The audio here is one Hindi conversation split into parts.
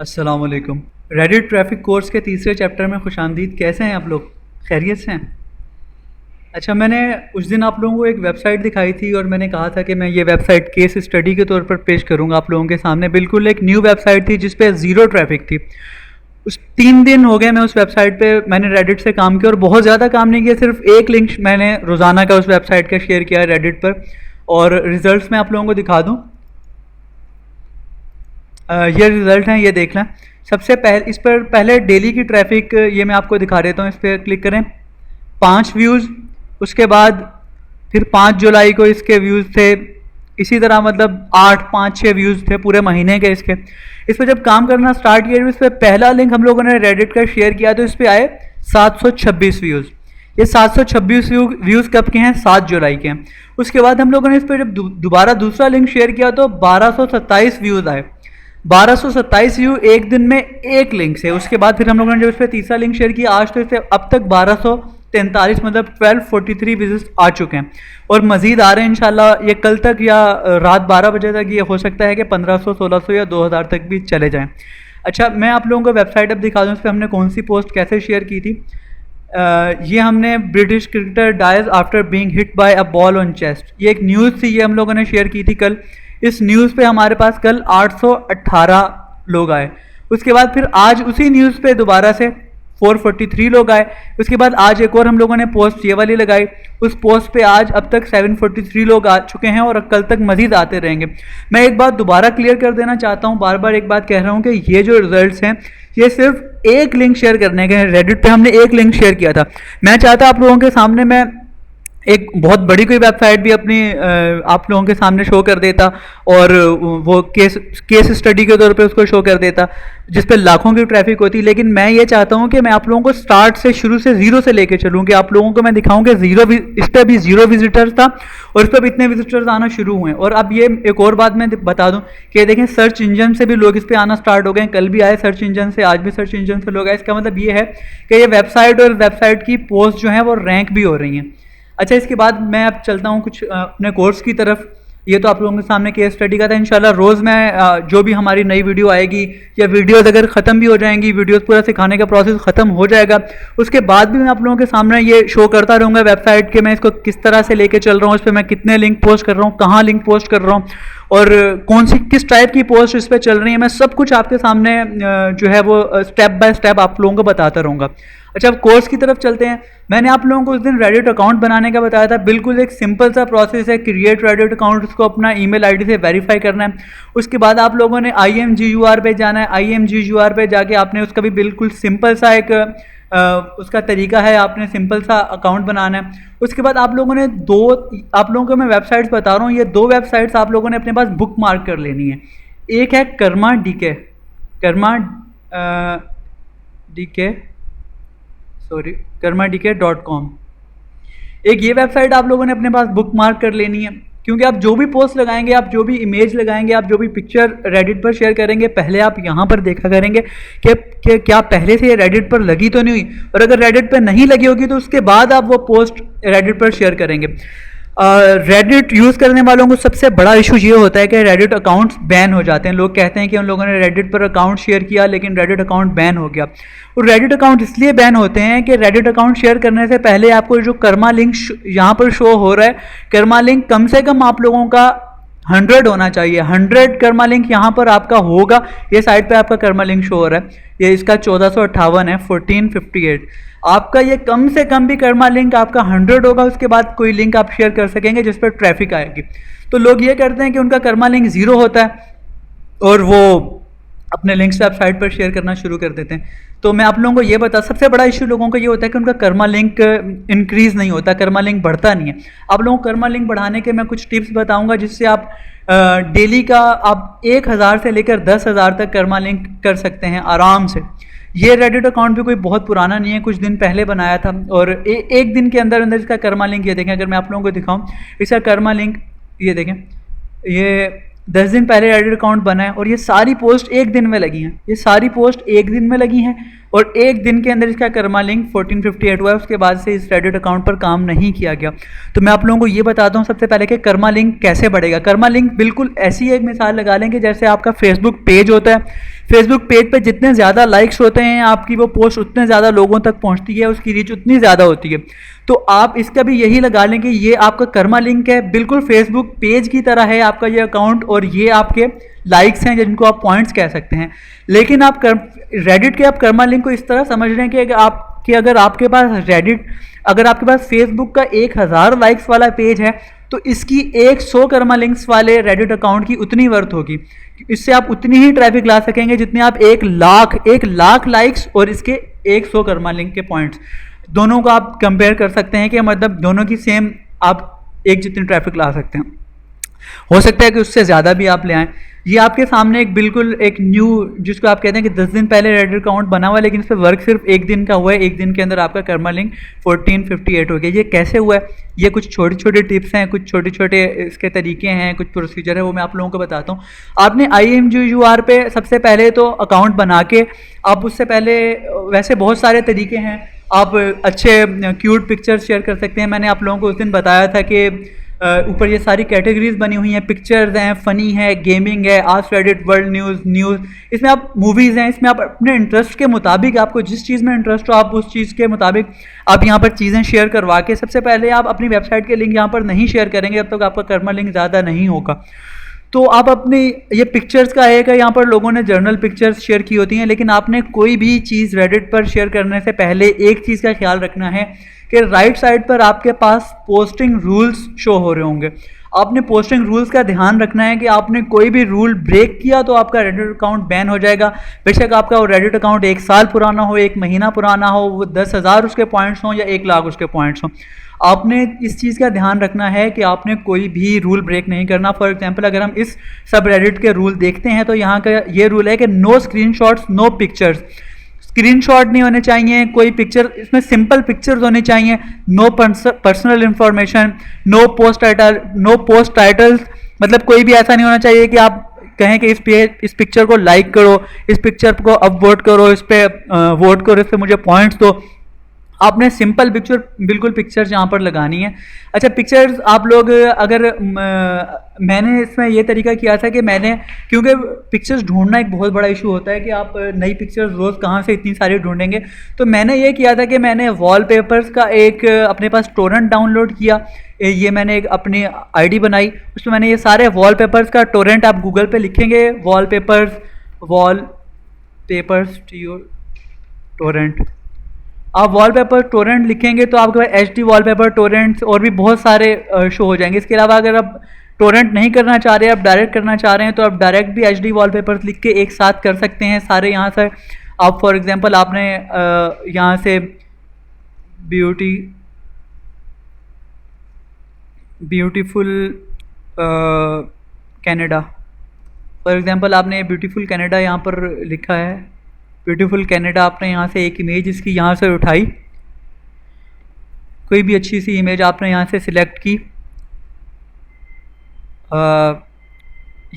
अस्सलाम वालेकुम। रेडिट ट्रैफिक कोर्स के तीसरे चैप्टर में खुशामदीद। कैसे हैं आप लोग? खैरियत से हैं? अच्छा, मैंने उस दिन आप लोगों को एक वेबसाइट दिखाई थी और मैंने कहा था कि मैं ये वेबसाइट केस स्टडी के तौर पर पेश करूंगा आप लोगों के सामने। बिल्कुल एक न्यू वेबसाइट थी जिस पे ज़ीरो ट्रैफिक थी। उस 3 दिन हो गए मैं उस वेबसाइट पे, मैंने रेडिट से काम किया और बहुत ज़्यादा काम नहीं किया, सिर्फ एक लिंक मैंने रोज़ाना का उस वेबसाइट का शेयर किया है रेडिट पर। और रिज़ल्ट मैं आप लोगों को दिखा दूँ। ये रिज़ल्ट हैं, ये देख लें। सबसे पहले इस पर पहले डेली की ट्रैफिक ये मैं आपको दिखा देता हूँ। इस पर क्लिक करें, 5 व्यूज़। उसके बाद फिर 5 जुलाई को इसके व्यूज़ थे। इसी तरह मतलब 8, 5, 6 व्यूज़ थे पूरे महीने के इसके। इस पर जब काम करना स्टार्ट किया, इस पर पहला लिंक हम लोगों ने रेडिट का शेयर किया तो इस पर आए 726 व्यूज़। ये 726 व्यूज़ कब के हैं? 7 जुलाई के हैं। उसके बाद हम लोगों ने इस पर जब दोबारा दूसरा लिंक शेयर किया तो 1227 व्यूज़ आए। 1227 व्यू एक दिन में एक लिंक से। उसके बाद फिर हम लोगों ने जब इस पर तीसरा लिंक शेयर किया, आज तो इस पर अब तक 1243 मतलब 1243 विजिट आ चुके हैं और मज़ीद आ रहे हैं इंशाल्लाह। ये कल तक या रात 12 बजे तक ये हो सकता है कि 1500, 1600 या 2000 तक भी चले जाएं। अच्छा, मैं आप लोगों को वेबसाइट अब दिखा दूँ इस पर हमने कौन सी पोस्ट कैसे शेयर की थी। ये हमने British cricketer dies after being hit by a ball on chest, ये एक न्यूज़ थी, ये हम लोगों ने शेयर की थी कल। इस न्यूज़ पे हमारे पास कल 818 लोग आए। उसके बाद फिर आज उसी न्यूज़ पे दोबारा से 443 लोग आए। उसके बाद आज एक और हम लोगों ने पोस्ट ये वाली लगाई। उस पोस्ट पे आज अब तक 743 लोग आ चुके हैं और कल तक मज़ीद आते रहेंगे। मैं एक बात दोबारा क्लियर कर देना चाहता हूँ, बार बार एक बात कह रहा हूँ कि ये जो रिजल्ट्स हैं ये सिर्फ एक लिंक शेयर करने के हैं। रेडिट पे हमने एक लिंक शेयर किया था। मैं चाहता आप लोगों के सामने मैं एक बहुत बड़ी कोई वेबसाइट भी अपनी आप लोगों के सामने शो कर देता और वो केस स्टडी के तौर पे उसको शो कर देता जिस पे लाखों की ट्रैफिक होती। लेकिन मैं ये चाहता हूँ कि मैं आप लोगों को स्टार्ट से शुरू से ज़ीरो से लेके चलूँ कि आप लोगों को मैं दिखाऊँ कि इस पर भी ज़ीरो विजिटर्स था और इस पर भी इतने विजिटर्स आना शुरू हुए। और अब ये एक और बात मैं बता दूँ कि देखें, सर्च इंजन से भी लोग इस पर आना स्टार्ट हो गए। कल भी आए सर्च इंजन से, आज भी सर्च इंजन से लोग आए। इसका मतलब ये है कि ये वेबसाइट और वेबसाइट की पोस्ट जो है वो रैंक भी हो रही हैं। अच्छा, इसके बाद मैं अब चलता हूँ कुछ अपने कोर्स की तरफ। ये तो आप लोगों के सामने केस स्टडी का था। इंशाल्लाह रोज़ मैं जो भी हमारी नई वीडियो आएगी या वीडियोस अगर ख़त्म भी हो जाएंगी, वीडियोस पूरा सिखाने का प्रोसेस ख़त्म हो जाएगा, उसके बाद भी मैं आप लोगों के सामने ये शो करता रहूँगा वेबसाइट के मैं इसको किस तरह से लेके चल रहा हूँ, इस पर मैं कितने लिंक पोस्ट कर रहा हूँ, कहाँ लिंक पोस्ट कर रहा हूँ और कौन सी किस टाइप की पोस्ट इस पर चल रही है। मैं सब कुछ आपके सामने जो है वो स्टेप बाय स्टेप आप लोगों को बताता रहूँगा। अच्छा, अब कोर्स की तरफ चलते हैं। मैंने आप लोगों को उस दिन रेडिट अकाउंट बनाने का बताया था। बिल्कुल एक सिंपल सा प्रोसेस है, क्रिएट रेडिट अकाउंट, उसको अपना ईमेल आईडी से वेरीफाई करना है। उसके बाद आप लोगों ने IMGUR पे जाना है। IMGUR पे जाके आपने उसका भी बिल्कुल सिंपल सा एक उसका तरीका है, आपने सिंपल सा अकाउंट बनाना है। उसके बाद आप लोगों ने आप लोगों को मैं वेबसाइट्स बता रहा हूँ, ये 2 वेबसाइट्स आप लोगों ने अपने पास बुक मार्क कर लेनी है। एक है कर्मा DK.com। एक ये वेबसाइट आप लोगों ने अपने पास बुक मार्क कर लेनी है, क्योंकि आप जो भी पोस्ट लगाएंगे, आप जो भी इमेज लगाएंगे, आप जो भी पिक्चर रेडिट पर शेयर करेंगे, पहले आप यहाँ पर देखा करेंगे कि क्या पहले से ये रेडिट पर लगी तो नहीं हुई, और अगर रेडिट पर नहीं लगी होगी तो उसके बाद आप वो पोस्ट रेडिट पर शेयर करेंगे। रेडिट यूज़ करने वालों को सबसे बड़ा इशू ये होता है कि रेडिट अकाउंट्स बैन हो जाते हैं। लोग कहते हैं कि उन लोगों ने रेडिट पर अकाउंट शेयर किया लेकिन रेडिट अकाउंट बैन हो गया। और रेडिट अकाउंट इसलिए बैन होते हैं कि रेडिट अकाउंट शेयर करने से पहले आपको जो कर्मा लिंक यहाँ पर शो हो रहा है, कर्मा लिंक कम से कम आप लोगों का 100 होना चाहिए। 100 कर्मा लिंक यहाँ पर आपका होगा। ये साइट पे आपका कर्मा लिंक शो हो रहा है, ये इसका 1458 है, 1458। आपका ये कम से कम भी कर्मा लिंक आपका 100 होगा, उसके बाद कोई लिंक आप शेयर कर सकेंगे जिस पर ट्रैफिक आएगी। तो लोग ये करते हैं कि उनका कर्मा लिंक 0 होता है और वो अपने लिंक्स वेबसाइट पर शेयर करना शुरू कर देते हैं। तो मैं आप लोगों को ये सबसे बड़ा इशू लोगों का ये होता है कि उनका कर्मा लिंक इंक्रीज़ नहीं होता, कर्मा लिंक बढ़ता नहीं है। आप लोगों को कर्मा लिंक बढ़ाने के मैं कुछ टिप्स बताऊंगा जिससे आप डेली का आप 1000 से लेकर 10,000 तक कर्मा लिंक कर सकते हैं आराम से। ये रेडिट अकाउंट भी कोई बहुत पुराना नहीं है, कुछ दिन पहले बनाया था और एक दिन के अंदर इसका कर्मा लिंक ये देखें। अगर मैं आप लोगों को दिखाऊं इसका कर्मा लिंक ये देखें, ये 10 दिन पहले रेडिट अकाउंट बना है और ये सारी पोस्ट एक दिन में लगी हैं। ये सारी पोस्ट एक दिन में लगी हैं और एक दिन के अंदर इसका कर्मा लिंक 1458 हुआ है। उसके बाद से इस रेडिट अकाउंट पर काम नहीं किया गया। तो मैं आप लोगों को ये बताता हूँ सबसे पहले कि कर्मा लिंक कैसे बढ़ेगा। कर्मा लिंक बिल्कुल ऐसी एक मिसाल लगा लें कि जैसे आपका फेसबुक पेज होता है, फेसबुक पेज पे जितने ज़्यादा लाइक्स होते हैं आपकी वो पोस्ट उतने ज़्यादा लोगों तक पहुंचती है, उसकी रीच उतनी ज़्यादा होती है। तो आप इसका भी यही लगा लें कि ये आपका कर्मा लिंक है, बिल्कुल फेसबुक पेज की तरह है आपका ये अकाउंट, और ये आपके लाइक्स हैं जिनको आप पॉइंट्स कह सकते हैं। लेकिन आप रेडिट के आप कर्मा लिंक को इस तरह समझ रहे हैं कि अगर आपके पास रेडिट, अगर आपके पास फेसबुक का 1000 लाइक्स वाला पेज है तो इसकी 100 कर्मा लिंक्स वाले रेडिट अकाउंट की उतनी वर्थ होगी। इससे आप उतनी ही ट्रैफिक ला सकेंगे जितने आप 1 लाख लाइक्स और इसके 100 कर्मा लिंक के पॉइंट्स, दोनों को आप कंपेयर कर सकते हैं कि मतलब दोनों की सेम आप एक जितनी ट्रैफिक ला सकते हैं। हो सकता है कि उससे ज़्यादा भी आप ले आएँ। ये आपके सामने एक बिल्कुल एक न्यू, जिसको आप कहते हैं कि 10 दिन पहले रेडिट अकाउंट बना हुआ है, लेकिन इस पर वर्क सिर्फ 1 दिन का हुआ है। 1 दिन के अंदर आपका कर्मा लिंक 1458 हो गया। ये कैसे हुआ है? ये कुछ छोटे छोटे टिप्स हैं, कुछ छोटे छोटे इसके तरीके हैं, कुछ प्रोसीजर है, वो मैं आप लोगों को बताता हूँ। आपने IMGUR पे सबसे पहले तो अकाउंट बना के, आप उससे पहले वैसे बहुत सारे तरीके हैं, आप अच्छे क्यूट पिक्चर्स शेयर कर सकते हैं। मैंने आप लोगों को उस दिन बताया था कि ऊपर ये सारी कैटेगरीज बनी हुई हैं, पिक्चर्स हैं, फ़नी है, गेमिंग है, आस्क रेडिट, वर्ल्ड न्यूज़, इसमें आप मूवीज़ हैं, इसमें आप अपने इंटरेस्ट के मुताबिक, आपको जिस चीज़ में इंटरेस्ट हो आप उस चीज़ के मुताबिक आप यहाँ पर चीज़ें शेयर करवा के, सबसे पहले आप अपनी वेबसाइट के लिंक यहाँ पर नहीं शेयर करेंगे जब तक आपका कर्मा लिंक ज़्यादा नहीं होगा। तो आप अपनी ये पिक्चर्स का है, यहाँ पर लोगों ने जर्नल पिक्चर्स शेयर की होती हैं, लेकिन आपने कोई भी चीज़ रेडिट पर शेयर करने से पहले एक चीज़ का ख्याल रखना है कि राइट साइड पर आपके पास पोस्टिंग रूल्स शो हो रहे होंगे। आपने पोस्टिंग रूल्स का ध्यान रखना है कि आपने कोई भी रूल ब्रेक किया तो आपका रेडिट अकाउंट बैन हो जाएगा। बेशक आपका वो रेडिट अकाउंट 1 साल पुराना हो, 1 महीना पुराना हो, वो 10,000 उसके पॉइंट्स हों या 1 लाख उसके पॉइंट्स हों, आपने इस चीज़ का ध्यान रखना है कि आपने कोई भी रूल ब्रेक नहीं करना। फॉर एग्जांपल अगर हम इस सब रेडिट के रूल देखते हैं तो यहाँ का ये रूल है कि no screenshots, no pictures, screenshot नहीं होने चाहिए, कोई पिक्चर, इसमें सिंपल पिक्चर्स होनी चाहिए, no personal information, no post titles, मतलब कोई भी ऐसा नहीं होना चाहिए कि आप कहें कि इस पिक्चर को लाइक करो, इस पिक्चर को अब वोट करो, इस पर वोट करो, इस पर मुझे पॉइंट्स दो। आपने सिंपल पिक्चर, बिल्कुल पिक्चर्स यहाँ पर लगानी है। अच्छा, पिक्चर्स आप लोग अगर मैंने इसमें ये तरीका किया था कि मैंने, क्योंकि पिक्चर्स ढूंढना एक बहुत बड़ा इशू होता है कि आप नई पिक्चर्स रोज़ कहाँ से इतनी सारी ढूंढेंगे, तो मैंने ये किया था कि मैंने वॉलपेपर्स का एक अपने पास टोरेंट डाउनलोड किया। ये मैंने एक अपनी आईडी बनाई, उसमें मैंने ये सारे वॉलपेपर्स का टोरेंट, आप गूगल पे लिखेंगे वॉलपेपर्स टोरेंट, आप वॉलपेपर टोरेंट लिखेंगे तो आपके पास HD वॉलपेपर टोरेंट्स और भी बहुत सारे शो हो जाएंगे। इसके अलावा अगर आप टोरेंट नहीं करना चाह रहे हैं, आप डायरेक्ट करना चाह रहे हैं, तो आप डायरेक्ट भी HD वॉलपेपर्स लिख के एक साथ कर सकते हैं सारे। यहाँ से आप फॉर एग्जांपल आपने यहाँ से ब्यूटीफुल कनाडा, फॉर एग्जांपल आपने ब्यूटीफुल कनाडा यहाँ पर लिखा है, ब्यूटीफुल कनाडा, आपने यहाँ से एक इमेज इसकी यहाँ से उठाई, कोई भी अच्छी सी इमेज आपने यहाँ से सिलेक्ट की,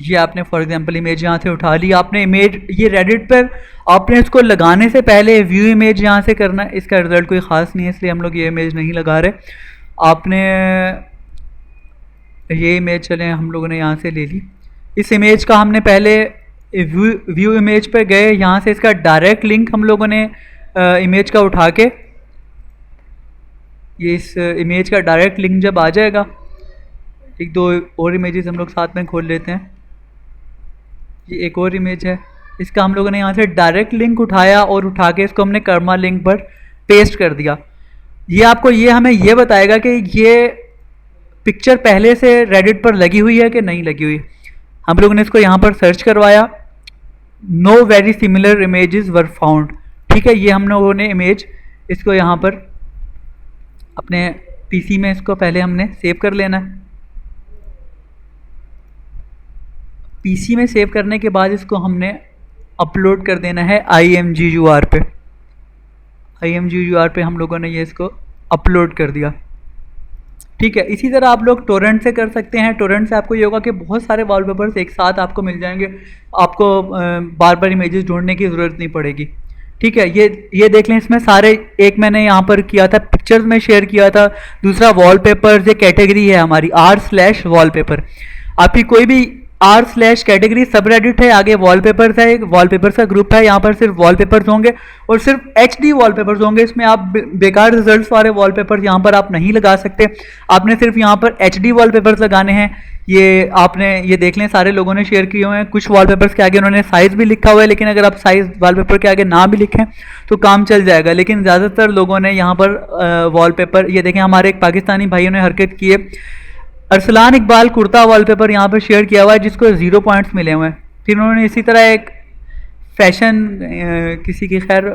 ये आपने फॉर एग्जांपल इमेज यहाँ से उठा ली। आपने इमेज, ये रेडिट पर आपने इसको लगाने से पहले व्यू इमेज यहाँ से करना, इसका रिज़ल्ट कोई ख़ास नहीं है इसलिए हम लोग ये इमेज नहीं लगा रहे। आपने ये इमेज, चलें हम लोगों ने यहाँ से ले ली, इस इमेज का हमने पहले व्यू इमेज पे गए, यहाँ से इसका डायरेक्ट लिंक हम लोगों ने इमेज का उठा के, ये इस इमेज का डायरेक्ट लिंक जब आ जाएगा, एक दो और इमेजेस हम लोग साथ में खोल लेते हैं, ये एक और इमेज है, इसका हम लोगों ने यहाँ से डायरेक्ट लिंक उठाया और उठा के इसको हमने कर्मा लिंक पर पेस्ट कर दिया। ये आपको ये हमें ये बताएगा कि ये पिक्चर पहले से रेडिट पर लगी हुई है कि नहीं लगी हुई। हम लोगों ने इसको यहाँ पर सर्च करवाया, know very similar images were found, ठीक है। ये हम लोगों ने इमेज इसको यहाँ पर अपने पीसी में इसको पहले हमने सेव कर लेना है। पीसी में सेव करने के बाद इसको हमने अपलोड कर देना है IMGUR पे। IMGUR पे हम लोगों ने ये इसको अपलोड कर दिया, ठीक है। इसी तरह आप लोग टोरेंट से कर सकते हैं। टोरेंट से आपको ये होगा कि बहुत सारे वॉलपेपर्स एक साथ आपको मिल जाएंगे, आपको बार बार इमेजेस ढूंढने की ज़रूरत नहीं पड़ेगी, ठीक है। ये देख लें, इसमें सारे, एक मैंने यहाँ पर किया था पिक्चर्स में शेयर किया था, दूसरा वॉलपेपर्स, ये कैटेगरी है हमारी R/वॉलपेपर। आपकी कोई भी r/कैटेगरी सबरेडिट है, आगे वॉलपेपर्स है, एक वॉलपेपर्स का ग्रुप है, यहाँ पर सिर्फ वॉलपेपर्स होंगे और सिर्फ HD वॉलपेपर्स होंगे। इसमें आप बेकार रिजल्ट्स वाले वॉलपेपर्स यहाँ पर आप नहीं लगा सकते, आपने सिर्फ यहाँ पर HD वॉलपेपर्स लगाने हैं। ये आपने ये देख लें सारे लोगों ने शेयर किए हुए हैं। कुछ वॉलपेपर्स के आगे उन्होंने साइज़ भी लिखा हुआ है, लेकिन अगर आप साइज़ वॉलपेपर के आगे ना भी लिखें तो काम चल जाएगा। लेकिन ज़्यादातर लोगों ने यहाँ पर वॉलपेपर, ये देखें हमारे एक पाकिस्तानी भाइयों ने हरकत की है, अरसलान इकबाल कुर्ता वॉलपेपर यहाँ पर शेयर किया हुआ है जिसको 0 पॉइंट्स मिले हुए हैं। फिर उन्होंने इसी तरह एक फैशन किसी की, खैर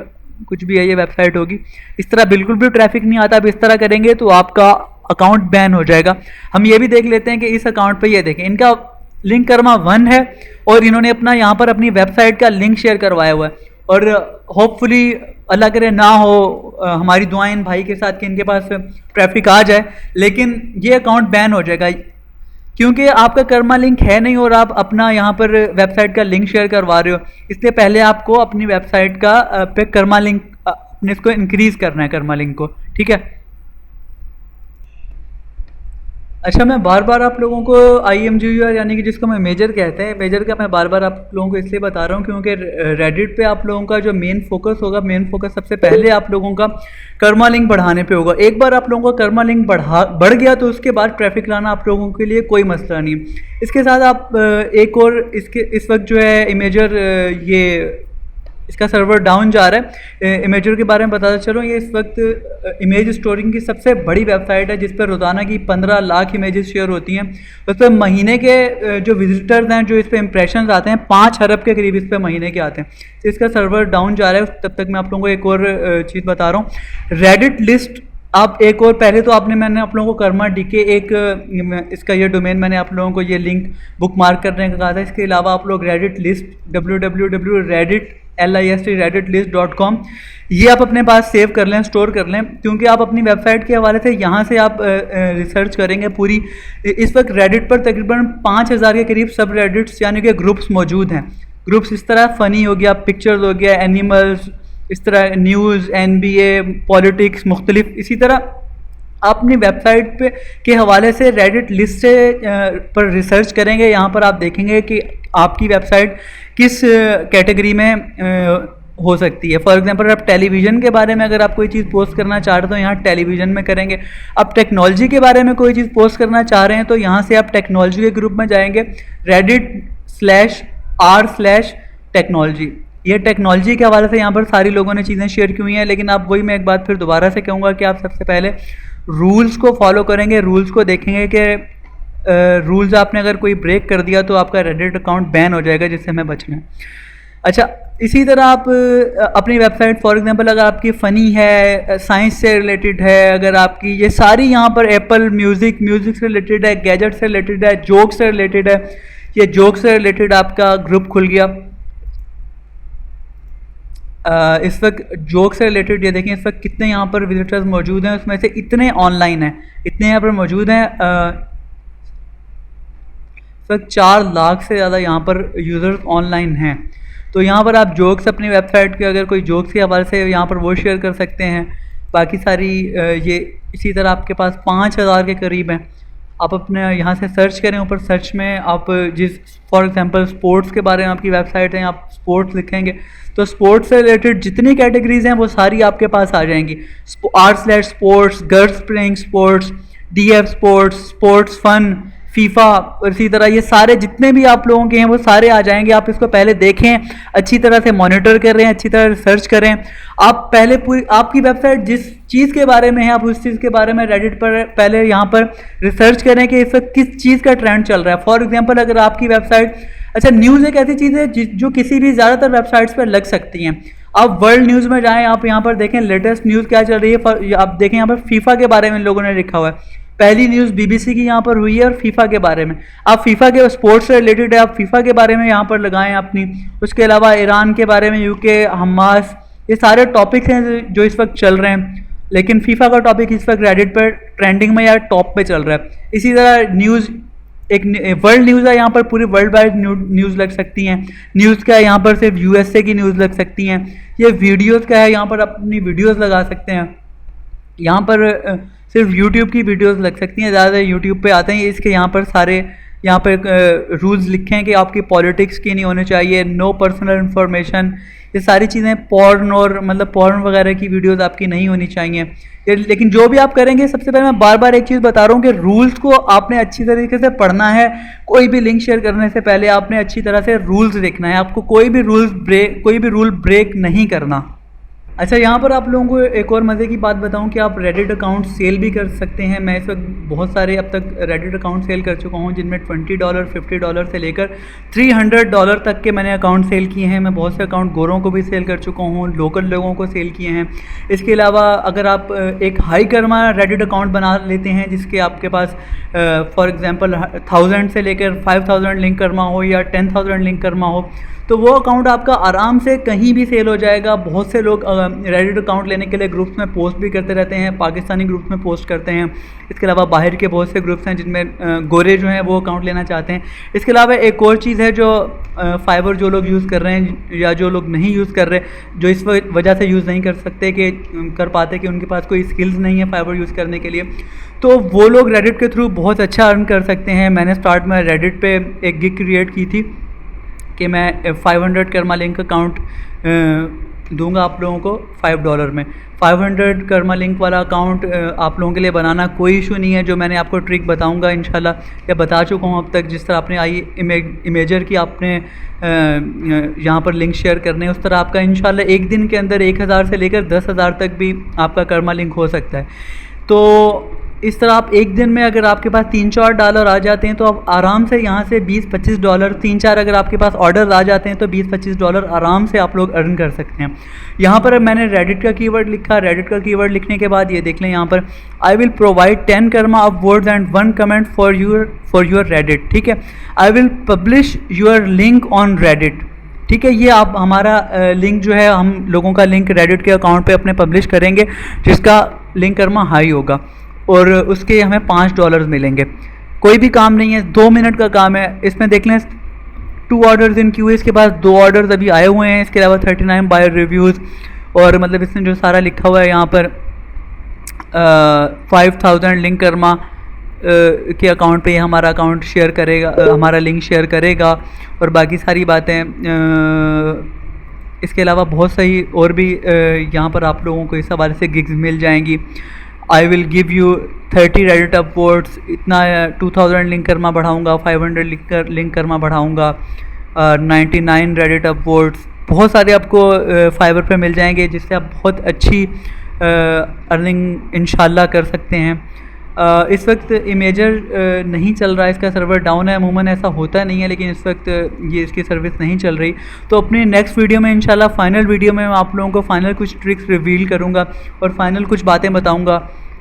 कुछ भी है, ये वेबसाइट होगी, इस तरह बिल्कुल भी ट्रैफिक नहीं आता। अब इस तरह करेंगे तो आपका अकाउंट बैन हो जाएगा। हम ये भी देख लेते हैं कि इस अकाउंट पे ये देखें, इनका लिंक कर्मा 1 है और इन्होंने अपना यहाँ पर अपनी वेबसाइट का लिंक शेयर करवाया हुआ है। और होपफुली अल्लाह करे ना हो, हमारी दुआएं इन भाई के साथ कि इनके पास ट्रैफिक आ जाए, लेकिन ये अकाउंट बैन हो जाएगा क्योंकि आपका कर्मा लिंक है नहीं और आप अपना यहाँ पर वेबसाइट का लिंक शेयर करवा रहे हो। इसलिए पहले आपको अपनी वेबसाइट का पे कर्मा लिंक अपने इसको इंक्रीज करना है, कर्मा लिंक को, ठीक है। अच्छा, मैं बार बार आप लोगों को IMGUR यानी कि जिसको मैं मेजर कहते हैं, मेजर का मैं बार बार आप लोगों को इसलिए बता रहा हूँ क्योंकि रेडिट पे आप लोगों का जो मेन फोकस होगा, मेन फोकस सबसे पहले आप लोगों का कर्मा लिंक बढ़ाने पे होगा। एक बार आप लोगों का कर्मा लिंक बढ़ गया तो उसके बाद ट्रैफिक लाना आप लोगों के लिए कोई मसला नहीं है। इसके साथ आप एक और इस वक्त जो है इमेजर, ये इसका सर्वर डाउन जा रहा है। इमेजर के बारे में बताता चलो, ये इस वक्त इमेज स्टोरिंग की सबसे बड़ी वेबसाइट है जिस पर रोज़ाना की 15 लाख इमेजेस शेयर होती हैं। उस पर महीने के जो विजिटर्स हैं, जो इस पर इंप्रेशन आते हैं, 5 अरब के करीब इस पर महीने के आते हैं। तो इसका सर्वर डाउन जा रहा है। तब तक मैं आप लोगों को एक और चीज़ बता रहा हूँ, रेडिट लिस्ट। आप एक और पहले तो मैंने आप लोगों को कर्मा DK एक इसका ये डोमेन मैंने आप लोगों को ये लिंक बुक मार्क करने का कहा था। इसके अलावा आप लोग रेडिट लिस्ट www.redditlist.com ये आप अपने पास सेव कर लें, स्टोर कर लें, क्योंकि आप अपनी वेबसाइट के हवाले से यहाँ से आप रिसर्च करेंगे पूरी। इस वक्त रेडिट पर तकरीबन 5000 के करीब सब रेडिट्स यानी कि ग्रुप्स मौजूद हैं। ग्रुप्स इस तरह फ़नी हो गया, पिक्चर्स हो गया, एनिमल्स, इस तरह न्यूज़, NBA, पॉलिटिक्स, मुख्तलिफ। इसी तरह आप अपनी वेबसाइट पे के हवाले से रेडिट लिस्ट से पर रिसर्च करेंगे। यहाँ पर आप देखेंगे कि आपकी वेबसाइट किस कैटेगरी में हो सकती है। फॉर एग्जांपल आप टेलीविज़न के बारे में अगर आप कोई चीज़ पोस्ट करना चाह रहे हो तो यहाँ टेलीविज़न में करेंगे। आप टेक्नोलॉजी के बारे में कोई चीज़ पोस्ट करना चाह रहे हैं तो यहाँ से आप टेक्नोलॉजी के ग्रुप में जाएंगे, reddit/r/टेक्नोलॉजी। ये टेक्नोलॉजी के हवाले से यहाँ पर सारी लोगों ने चीज़ें शेयर की हुई हैं। लेकिन आप वही मैं एक बात फिर दोबारा से कहूँगा कि आप सबसे पहले रूल्स को फॉलो करेंगे, रूल्स को देखेंगे कि रूल्स आपने अगर कोई ब्रेक कर दिया तो आपका रेडिट अकाउंट बैन हो जाएगा, जिससे हमें बचना है। अच्छा, इसी तरह आप अपनी वेबसाइट फॉर एग्जांपल अगर आपकी फ़नी है, साइंस से रिलेटेड है, अगर आपकी ये सारी यहाँ पर एप्पल म्यूज़िक से रिलेटेड है, गैजेट से रिलेटेड है, जोक से रिलेटेड है, ये जोक से रिलेटेड आपका ग्रुप खुल गया। इस वक्त जोक से रिलेटेड ये देखें इस वक्त कितने यहाँ पर विजिटर्स मौजूद हैं, उसमें से इतने ऑनलाइन हैं, इतने यहाँ पर मौजूद हैं। इस वक्त 4 लाख से ज़्यादा यहाँ पर यूज़र्स ऑनलाइन हैं। तो यहाँ पर आप जोक्स अपनी वेबसाइट के अगर कोई जोक्स के हवाले से यहाँ पर वो शेयर कर सकते हैं। बाकी सारी ये इसी तरह आपके पास 5000 के करीब हैं। आप अपने यहाँ से सर्च करें, ऊपर सर्च में आप जिस फॉर एग्जांपल स्पोर्ट्स के बारे में आपकी वेबसाइट है, आप स्पोर्ट्स लिखेंगे तो स्पोर्ट्स से रिलेटेड जितनी कैटेगरीज़ हैं वो सारी आपके पास आ जाएंगी। r/स्पोर्ट्स, girls playing sports, DF sports, sports fun, FIFA, और इसी तरह ये सारे जितने भी आप लोगों के हैं वो सारे आ जाएंगे। आप इसको पहले देखें, अच्छी तरह से मॉनिटर कर रहे हैं, अच्छी तरह रिसर्च करें। आप पहले पूरी आपकी वेबसाइट जिस चीज़ के बारे में है आप उस चीज़ के बारे में रेडिट पर पहले यहाँ पर रिसर्च करें कि इस वक्त किस चीज़ का ट्रेंड चल रहा है। फॉर एग्जांपल अगर आपकी वेबसाइट, अच्छा न्यूज़ एक ऐसी चीज़ है जो किसी भी ज़्यादातर वेबसाइट्स पर लग सकती हैं। आप वर्ल्ड न्यूज़ में जाएँ, आप यहाँ पर देखें लेटेस्ट न्यूज़ क्या चल रही है। आप देखें यहाँ पर फीफा के बारे में लोगों ने लिखा हुआ है, पहली न्यूज़ BBC की यहाँ पर हुई है और फीफा के बारे में। आप फीफा के स्पोर्ट्स से रिलेटेड है, आप फीफा के बारे में यहाँ पर लगाएं अपनी। उसके अलावा ईरान के बारे में, UK, हमास, ये सारे टॉपिक्स हैं जो इस वक्त चल रहे हैं। लेकिन फीफा का टॉपिक इस वक्त रेडिट पर ट्रेंडिंग में या टॉप पे चल रहा है। इसी तरह न्यूज़ एक वर्ल्ड न्यूज़ है, यहाँ पर पूरी वर्ल्ड वाइड न्यूज़ लग सकती हैं। न्यूज़ का है यहाँ पर सिर्फ USA की न्यूज़ लग सकती हैं। ये वीडियोज़ का है, यहाँ पर अपनी वीडियोज़ लगा सकते हैं। यहाँ पर सिर्फ YouTube की वीडियोस लग सकती हैं, ज़्यादा YouTube पे आते हैं इसके। यहाँ पर सारे यहाँ पे रूल्स लिखे हैं कि आपकी पॉलिटिक्स की नहीं होनी चाहिए, नो पर्सनल इन्फॉर्मेशन, ये सारी चीज़ें, पॉर्न और मतलब पॉर्न वगैरह की वीडियोस आपकी नहीं होनी चाहिए। लेकिन जो भी आप करेंगे, सबसे पहले मैं बार बार एक चीज़ बता रहा हूँ कि रूल्स को आपने अच्छी तरीके से पढ़ना है। कोई भी लिंक शेयर करने से पहले आपने अच्छी तरह से रूल्स देखना है, आपको कोई भी रूल ब्रेक नहीं करना। अच्छा, यहाँ पर आप लोगों को एक और मज़े की बात बताऊँ कि आप रेडिट अकाउंट सेल भी कर सकते हैं। मैं इस वक्त बहुत सारे अब तक रेडिट अकाउंट सेल कर चुका हूँ, जिनमें $20, $50 से लेकर $300 तक के मैंने अकाउंट सेल किए हैं। मैं बहुत से अकाउंट गोरों को भी सेल कर चुका हूँ, लोकल लोगों को सेल किए हैं। इसके अलावा अगर आप एक हाई कर्मा रेडिट अकाउंट बना लेते हैं, जिसके आपके पास फॉर एग्ज़ाम्पल 1000 से लेकर 5000 लिंक कर्मा हो या 10,000 लिंक कर्मा हो, तो वो अकाउंट आपका आराम से कहीं भी सेल हो जाएगा। बहुत से लोग रेडिट अकाउंट लेने के लिए ग्रुप्स में पोस्ट भी करते रहते हैं, पाकिस्तानी ग्रुप्स में पोस्ट करते हैं। इसके अलावा बाहर के बहुत से ग्रुप्स हैं जिनमें गोरे जो हैं वो अकाउंट लेना चाहते हैं। इसके अलावा एक और चीज़ है जो फाइवर जो लोग यूज़ कर रहे हैं या जो लोग नहीं यूज़ कर रहे, जो इस वजह से यूज़ नहीं कर सकते कि कर पाते कि उनके पास कोई स्किल्स नहीं है फाइवर यूज़ करने के लिए, तो वो लोग रेडिट के थ्रू बहुत अच्छा अर्न कर सकते हैं। मैंने स्टार्ट में रेडिट पे एक गिग क्रिएट की थी कि मैं 500 कर्मा लिंक अकाउंट दूंगा आप लोगों को $5 में। 500 कर्मा लिंक वाला अकाउंट आप लोगों के लिए बनाना कोई इशू नहीं है। जो मैंने आपको ट्रिक बताऊंगा इंशाल्लाह, या बता चुका हूं अब तक, जिस तरह आपने आई इमेजर की आपने यहाँ पर लिंक शेयर करने हैं, उस तरह आपका इंशाल्लाह एक दिन के अंदर 1000 से लेकर 10,000 तक भी आपका कर्मा लिंक हो सकता है। तो इस तरह आप एक दिन में अगर आपके पास $3-4 आ जाते हैं तो आप आराम से यहाँ से $20-25 3-4 अगर आपके पास ऑर्डर आ जाते हैं तो $20-25 आराम से आप लोग अर्न कर सकते हैं। यहाँ पर मैंने रेडिट का कीवर्ड लिखा। रेडिट का कीवर्ड लिखने के बाद ये देख लें, यहाँ पर I will provide 10 Karma of words and 1 comment for your Reddit. ठीक है, I will publish your link on Reddit. ठीक है, ये आप हमारा लिंक जो है, हम लोगों का लिंक रेडिट के अकाउंट पे अपने पब्लिश करेंगे, जिसका लिंक कर्मा हाई होगा और उसके हमें $5 मिलेंगे। कोई भी काम नहीं है, 2 मिनट का काम है। इसमें देख लें 2 ऑर्डर्स इन क्यू है, इसके पास 2 ऑर्डर्स अभी आए हुए हैं। इसके अलावा 39 बायर रिव्यूज़, और मतलब इसमें जो सारा लिखा हुआ है यहाँ पर 5000 लिंक कर्मा के अकाउंट पे हमारा अकाउंट शेयर करेगा, हमारा लिंक शेयर करेगा, और बाकी सारी बातें। इसके अलावा बहुत सही और भी यहाँ पर आप लोगों को इस हवाले से गिग्स मिल जाएंगी। I will give you 30 Reddit upwards, इतना 2000 लिंक कर्मा बढ़ाऊँगा, 500 लिंक कर्मा बढ़ाऊँगा, 99 रेडिट अपवर्ड्स, बहुत सारे आपको फाइवर पे मिल जाएंगे, जिससे आप बहुत अच्छी अर्निंग इंशाल्लाह कर सकते हैं। इस वक्त इमेजर नहीं चल रहा है, इसका सर्वर डाउन है। अमूमन ऐसा होता नहीं है, लेकिन इस वक्त ये इसकी सर्विस नहीं चल रही। तो अपनी नेक्स्ट वीडियो में इंशाल्लाह, फाइनल वीडियो में मैं आप लोगों को फाइनल कुछ ट्रिक्स रिवील करूँगा और फाइनल कुछ बातें बताऊँगा,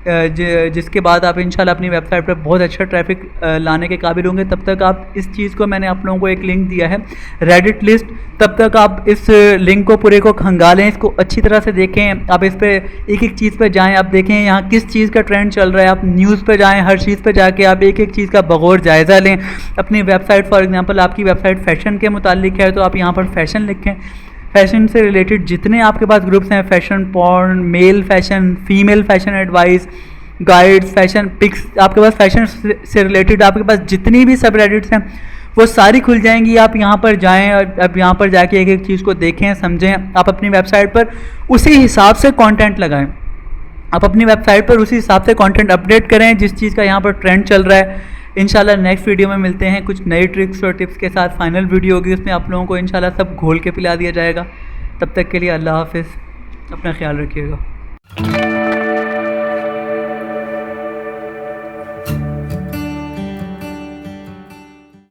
जिसके बाद आप इंशाल्लाह अपनी वेबसाइट पर बहुत अच्छा ट्रैफिक लाने के काबिल होंगे। तब तक आप इस चीज़ को, मैंने आप लोगों को एक लिंक दिया है रेडिट लिस्ट, तब तक आप इस लिंक को पूरे को खंगालें, इसको अच्छी तरह से देखें। आप इस पर एक एक चीज़ पर जाएं, आप देखें यहाँ किस चीज़ का ट्रेंड चल रहा है। आप न्यूज़ पर जाएं, हर चीज़ पर जाके आप एक एक चीज़ का बगौर जायज़ा लें। अपनी वेबसाइट, फॉर एग्जांपल आपकी वेबसाइट फैशन के मुतालिक है, तो आप यहाँ पर फैशन लिखें। फैशन से रिलेटेड जितने आपके पास ग्रुप्स हैं, fashion porn, male fashion, female fashion advice, guides, fashion pics, आपके पास फैशन से रिलेटेड आपके पास जितनी भी सब रेडिट्स हैं वो सारी खुल जाएंगी। आप यहाँ पर जाएं और अब यहाँ पर जाके एक एक चीज़ को देखें, समझें। आप अपनी वेबसाइट पर उसी हिसाब से कंटेंट लगाएं। आप अपनी वेबसाइट पर उसी हिसाब से कंटेंट अपडेट करें जिस चीज़ का यहाँ पर ट्रेंड चल रहा है। इंशाल्लाह नेक्स्ट वीडियो में मिलते हैं कुछ नई ट्रिक्स और टिप्स के साथ। फाइनल वीडियो होगी, उसमें आप लोगों को इंशाल्लाह सब घोल के पिला दिया जाएगा। तब तक के लिए अल्लाह हाफिज़, अपना ख्याल रखिएगा।